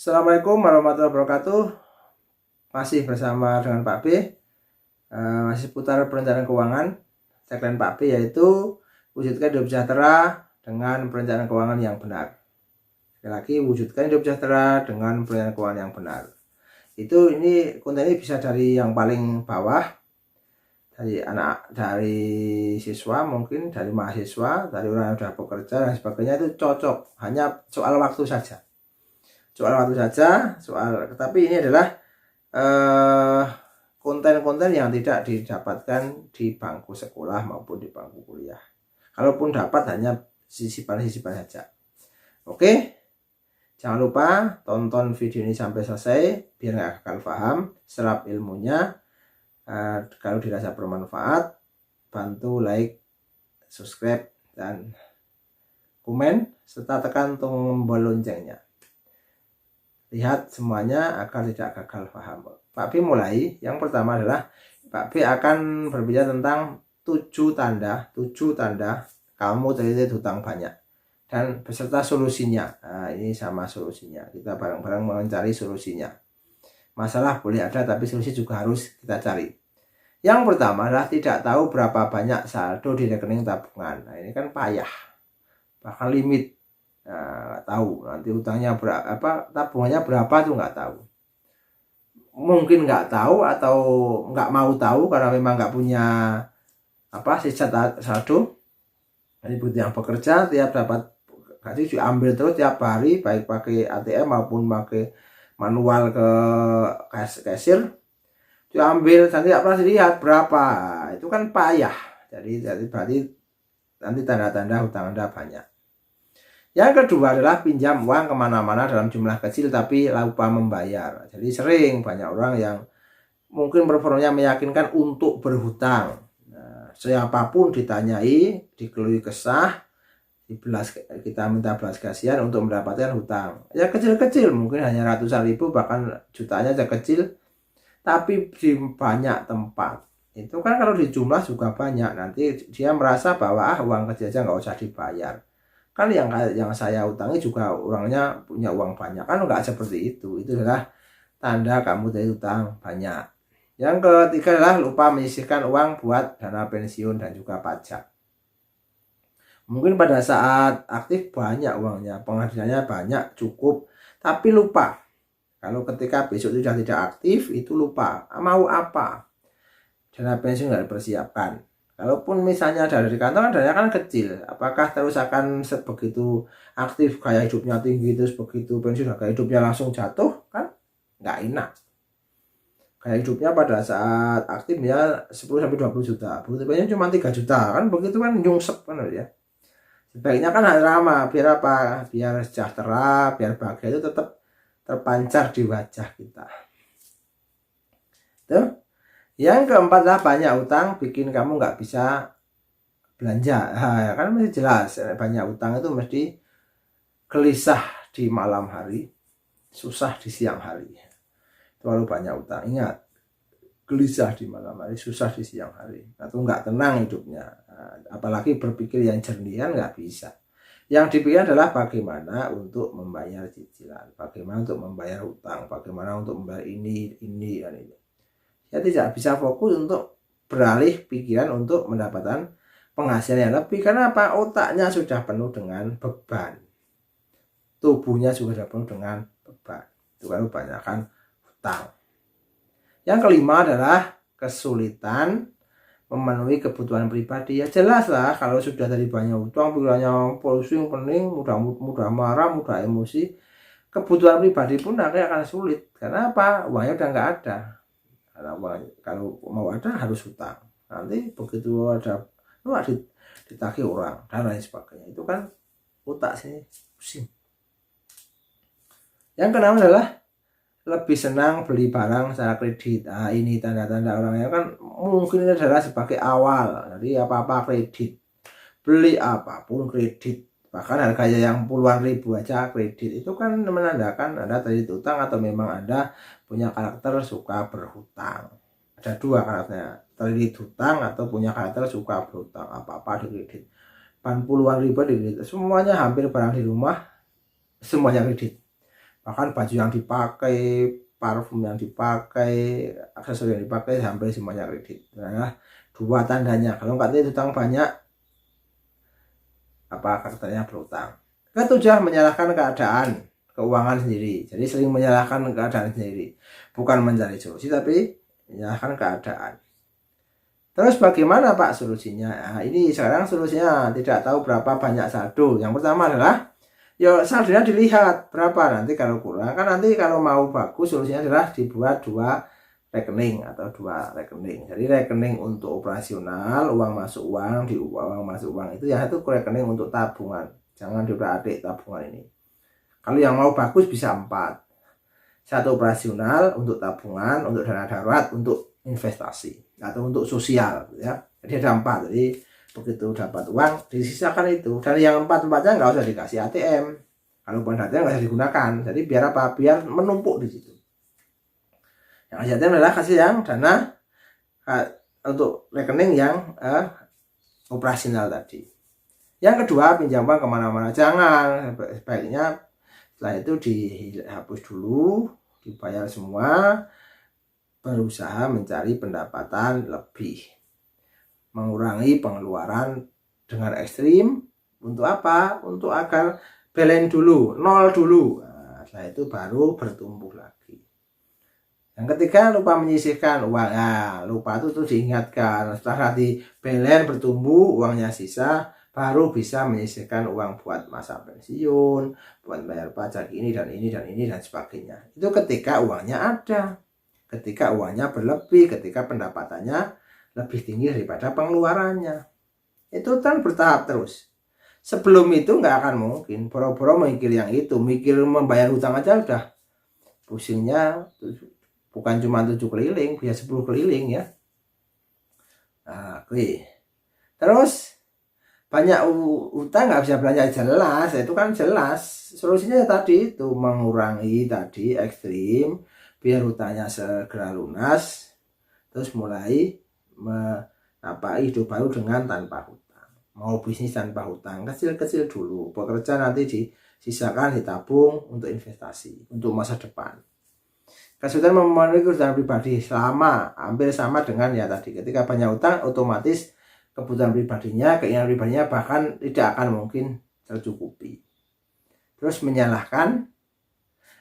Assalamualaikum warahmatullahi wabarakatuh. Masih bersama dengan Pak B. Masih putar perencanaan keuangan. Tagline Pak B yaitu wujudkan hidup sejahtera dengan perencanaan keuangan yang benar. Sekali lagi, wujudkan hidup sejahtera dengan perencanaan keuangan yang benar. Ini konten ini bisa dari yang paling bawah, dari siswa, mungkin dari mahasiswa, dari orang yang sudah bekerja dan sebagainya. Itu cocok, hanya soal waktu saja. Tapi ini adalah konten-konten yang tidak didapatkan di bangku sekolah maupun di bangku kuliah. Kalaupun dapat, hanya sisipan-sisipan saja. Oke, jangan lupa tonton video ini sampai selesai biar nggak gagal paham, serap ilmunya. Kalau dirasa bermanfaat, bantu like, subscribe, dan komen serta tekan tombol loncengnya. Lihat semuanya agar tidak gagal paham. Pak B mulai. Yang pertama adalah Pak B akan berbicara tentang 7 tanda kamu terlilit hutang banyak dan beserta solusinya. Ini sama solusinya. Kita bareng-bareng mencari solusinya. Masalah boleh ada, tapi solusi juga harus kita cari. Yang pertama adalah tidak tahu berapa banyak saldo di rekening tabungan. Ini kan payah. Bahkan limit. Nggak tahu nanti utangnya berapa, tabungannya berapa tuh nggak tahu. Mungkin nggak tahu atau nggak mau tahu karena memang nggak punya sisa saldo. Jadi buat yang bekerja tiap dapat gaji diambil terus tiap hari, baik pakai ATM maupun pakai manual ke kasir, diambil nanti tidak pernah dilihat berapa. Itu kan payah. Jadi berarti nanti tanda-tanda hutang Anda banyak. Yang kedua adalah pinjam uang kemana-mana dalam jumlah kecil tapi lupa membayar. Jadi sering banyak orang yang mungkin performanya meyakinkan untuk berhutang. Siapapun ditanyai, dikeluhi kesah, kita minta belas kasihan untuk mendapatkan hutang. Ya kecil-kecil, mungkin hanya ratusan ribu, bahkan jutanya aja kecil, tapi di banyak tempat. Itu kan kalau di jumlah juga banyak, nanti dia merasa bahwa uang kecil aja nggak usah dibayar. Kan yang saya utangi juga orangnya punya uang banyak, kan nggak seperti itu. Itu adalah tanda kamu dari utang banyak. Yang ketiga adalah lupa menyisihkan uang buat dana pensiun dan juga pajak. Mungkin pada saat aktif banyak uangnya, penghasilannya banyak, cukup, tapi lupa. Kalau ketika besok sudah tidak aktif, itu lupa mau apa, dana pensiun nggak dipersiapkan. Kalaupun misalnya dari kantor, dananya kan kecil, apakah terus akan sebegitu aktif, gaya hidupnya tinggi, terus begitu pensiun gaya hidupnya langsung jatuh? Kan nggak enak. Gaya hidupnya pada saat aktif ya 10-20 juta, begitu pensiun cuma 3 juta, kan begitu kan nyungsep kan ya. Sebaiknya kan ramah, biar apa? Biar sejahtera, biar bahagia itu tetap terpancar di wajah kita. Tuh. Yang keempat adalah banyak utang bikin kamu nggak bisa belanja. Kan mesti jelas, banyak utang itu mesti gelisah di malam hari, susah di siang hari. Terlalu banyak utang. Ingat, gelisah di malam hari, susah di siang hari. Atau nggak tenang hidupnya. Apalagi berpikir yang jernih, kan nggak bisa. Yang dipikir adalah bagaimana untuk membayar cicilan, bagaimana untuk membayar utang, bagaimana untuk membayar ini dan ini. Ya tidak bisa fokus untuk beralih pikiran untuk mendapatkan penghasilan yang lebih. Karena apa? Otaknya sudah penuh dengan beban, tubuhnya juga sudah penuh dengan beban. Itu kan kebanyakan hutang. Yang kelima adalah kesulitan memenuhi kebutuhan pribadi. Ya jelas lah, kalau sudah tadi banyak hutang, pikirannya pusing, pening, mudah marah, mudah emosi, kebutuhan pribadi pun akan sulit. Karena apa? Uangnya udah nggak ada. Kalau mau ada harus hutang. Nanti begitu ada ditagih orang dan lain sebagainya. Itu kan otak sini pusing. Yang keenam adalah lebih senang beli barang secara kredit. Ini tanda-tanda orangnya kan mungkin ini adalah sebagai awal. Jadi apa-apa kredit, beli apapun kredit, bahkan harganya yang puluhan ribu aja kredit. Itu kan menandakan Anda terlilit utang atau memang Anda punya karakter suka berhutang. Ada dua karakternya, terlilit hutang atau punya karakter suka berhutang. Apa-apa di kredit, puluhan ribu di kredit, semuanya hampir barang di rumah semuanya kredit. bahkan baju yang dipakai, parfum yang dipakai, aksesoris yang dipakai hampir semuanya kredit. Nah, dua tandanya. Kalau nggak utang banyak, apa karakternya berutang. Ketujuh, menyalahkan keadaan keuangan sendiri. Jadi sering menyalahkan keadaan sendiri, bukan mencari solusi tapi menyalahkan keadaan. Terus bagaimana Pak solusinya? Nah, ini sekarang solusinya tidak tahu berapa banyak saldo. Yang pertama adalah ya saldonya dilihat berapa, nanti kalau kurang kan nanti kalau mau bagus solusinya adalah dibuat dua rekening atau dua rekening. Jadi rekening untuk operasional, uang masuk uang, di uang masuk uang itu ya itu rekening untuk tabungan. Jangan diotak-atik tabungan ini. Kalau yang mau bagus bisa 4. Satu operasional untuk tabungan, untuk dana darurat, untuk investasi atau untuk sosial ya. Jadi ada 4. Jadi begitu dapat uang disisakan itu, dan yang 4-4-nya nggak usah dikasih ATM. Kalau bukan ATM nggak usah digunakan. Jadi biar apa? Biar menumpuk di situ. Yang kasih ATM adalah kasih yang dana untuk rekening yang operasional tadi. Yang kedua, pinjam uang kemana-mana jangan. Sebaiknya setelah itu dihapus dulu, dibayar semua, berusaha mencari pendapatan lebih, mengurangi pengeluaran dengan ekstrim. Untuk apa? Untuk agar balance dulu, nol dulu. Nah, setelah itu baru bertumbuh lagi. Yang ketiga, lupa menyisihkan uang. Nah, lupa itu tuh diingatkan. Setelah di balance bertumbuh, uangnya sisa, baru bisa menyisihkan uang buat masa pensiun, buat bayar pajak ini dan ini dan ini dan sebagainya. Itu ketika uangnya ada, ketika uangnya berlebih, ketika pendapatannya lebih tinggi daripada pengeluarannya. Itu kan bertahap terus. Sebelum itu nggak akan mungkin boro-boro mikir yang itu, mikir membayar hutang aja udah pusingnya, bukan cuma 7 keliling, bisa 10 keliling ya. Nah, oke. Terus banyak utang nggak bisa belanja, jelas, itu kan jelas. Solusinya tadi itu mengurangi tadi ekstrim, biar hutangnya segera lunas, terus mulai hidup baru dengan tanpa hutang. Mau bisnis tanpa hutang, kecil-kecil dulu. Bekerja nanti disisakan, ditabung untuk investasi, untuk masa depan. Kesulitan memenuhi kebutuhan pribadi hampir sama dengan ya tadi. Ketika banyak hutang, otomatis kebutuhan pribadinya, keinginan pribadinya bahkan tidak akan mungkin tercukupi. Terus menyalahkan,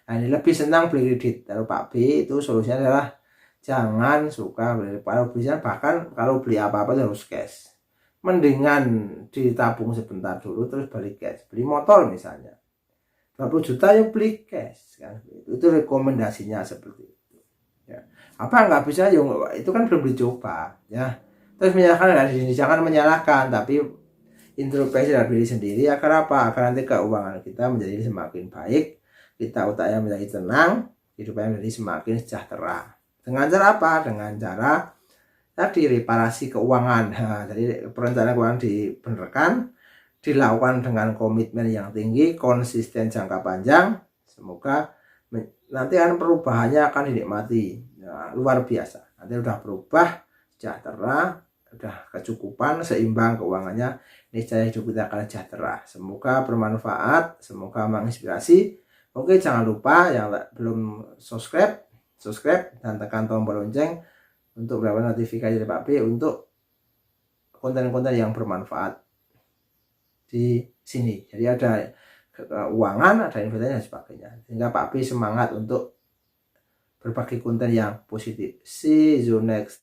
nah ini lebih senang beli kredit. Lalu Pak B itu solusinya adalah jangan suka beli, kalau bisa bahkan kalau beli apa-apa harus cash. Mendingan ditabung sebentar dulu terus beli cash. Beli motor misalnya 20 juta ya beli cash kan. Itu rekomendasinya seperti itu ya. Apa nggak bisa ya, itu kan belum dicoba ya. Terus menyalahkan, jangan menyalahkan, tapi introspeksi dari diri sendiri agar apa? Agar nanti keuangan kita menjadi semakin baik, kita otaknya menjadi tenang, hidupnya menjadi semakin sejahtera. Dengan cara apa? Dengan cara tadi reparasi keuangan. Nah, jadi perencanaan keuangan dibenarkan, dilakukan dengan komitmen yang tinggi, konsisten jangka panjang. Semoga nanti perubahannya akan dinikmati. Nah, luar biasa. Nanti udah berubah, sejahtera, udah kecukupan, seimbang keuangannya, niscaya hidup kita akan sejahtera. Semoga bermanfaat, semoga menginspirasi. Oke, jangan lupa yang belum subscribe dan tekan tombol lonceng untuk mendapatkan notifikasi dari Pak B untuk konten-konten yang bermanfaat di sini. Jadi ada keuangan, ada investasi dan sebagainya, sehingga Pak B semangat untuk berbagi konten yang positif. See you next.